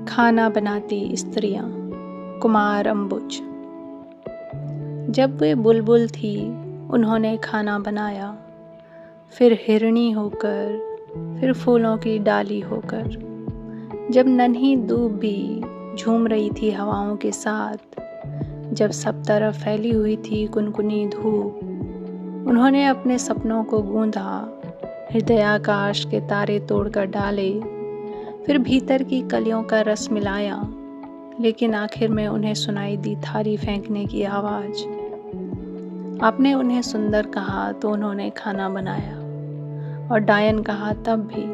खाना बनाती स्त्रियां। कुमार अंबुज। जब वे बुलबुल थी उन्होंने खाना बनाया, फिर हिरणी होकर, फिर फूलों की डाली होकर। जब नन्ही दूब भी झूम रही थी हवाओं के साथ, जब सब तरफ फैली हुई थी कुनकुनी धूप, उन्होंने अपने सपनों को गूंथा, हृदयाकाश के तारे तोड़कर डाले, फिर भीतर की कलियों का रस मिलाया, लेकिन आखिर में उन्हें सुनाई दी थाली फेंकने की आवाज़। आपने उन्हें सुंदर कहा तो उन्होंने खाना बनाया, और डायन कहा तब भी।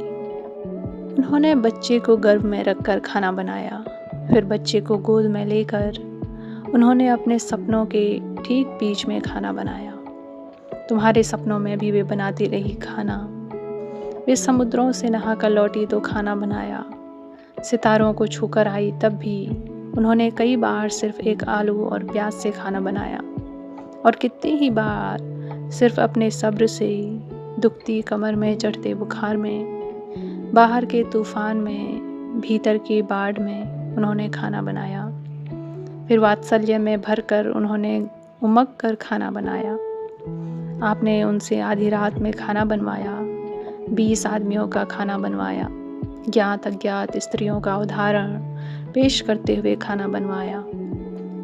उन्होंने बच्चे को गर्भ में रखकर खाना बनाया, फिर बच्चे को गोद में लेकर उन्होंने अपने सपनों के ठीक बीच में खाना बनाया। तुम्हारे सपनों में भी वे बनाती रही खाना। वे समुद्रों से नहाकर लौटी तो खाना बनाया, सितारों को छूकर आई तब भी। उन्होंने कई बार सिर्फ एक आलू और प्याज से खाना बनाया, और कितनी ही बार सिर्फ अपने सब्र से, दुखती कमर में, चढ़ते बुखार में, बाहर के तूफान में, भीतर की बाढ़ में उन्होंने खाना बनाया। फिर वात्सल्य में भरकर उन्होंने उमग कर खाना बनाया। आपने उनसे आधी रात में खाना बनवाया, 20 आदमियों का खाना बनवाया, ज्ञात अज्ञात स्त्रियों का उदाहरण पेश करते हुए खाना बनवाया।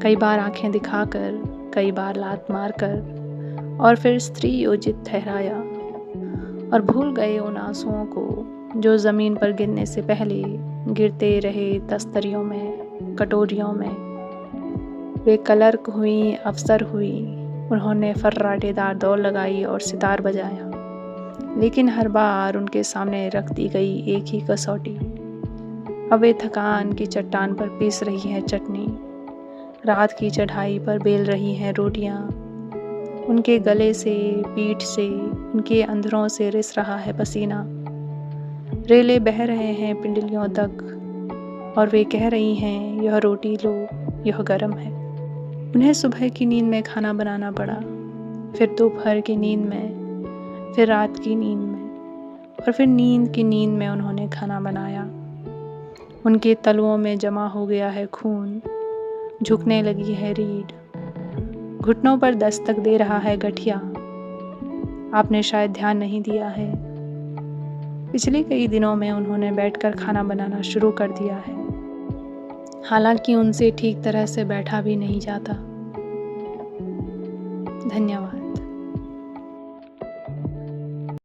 कई बार आंखें दिखाकर, कई बार लात मारकर, और फिर स्त्री योजित ठहराया। और भूल गए उन आंसुओं को जो ज़मीन पर गिरने से पहले गिरते रहे तस्तरियों में, कटोरियों में। वे क्लर्क हुई, अफसर हुई, उन्होंने फर्राटेदार दौड़ लगाई और सितार बजाया, लेकिन हर बार उनके सामने रख दी गई एक ही कसौटी। अब वे थकान की चट्टान पर पीस रही हैं चटनी, रात की चढ़ाई पर बेल रही हैं रोटियां। उनके गले से, पीठ से, उनके अंधरों से रिस रहा है पसीना। रेले बह रहे हैं पिंडलियों तक, और वे कह रही हैं यह रोटी लो, यह गरम है। उन्हें सुबह की नींद में खाना बनाना पड़ा, फिर दोपहर की नींद में, फिर रात की नींद में, और फिर नींद की नींद में उन्होंने खाना बनाया। उनके तलुओं में जमा हो गया है खून, झुकने लगी है रीढ़, घुटनों पर दस्तक दे रहा है गठिया। आपने शायद ध्यान नहीं दिया है, पिछले कई दिनों में उन्होंने बैठकर खाना बनाना शुरू कर दिया है, हालांकि उनसे ठीक तरह से बैठा भी नहीं जाता। धन्यवाद।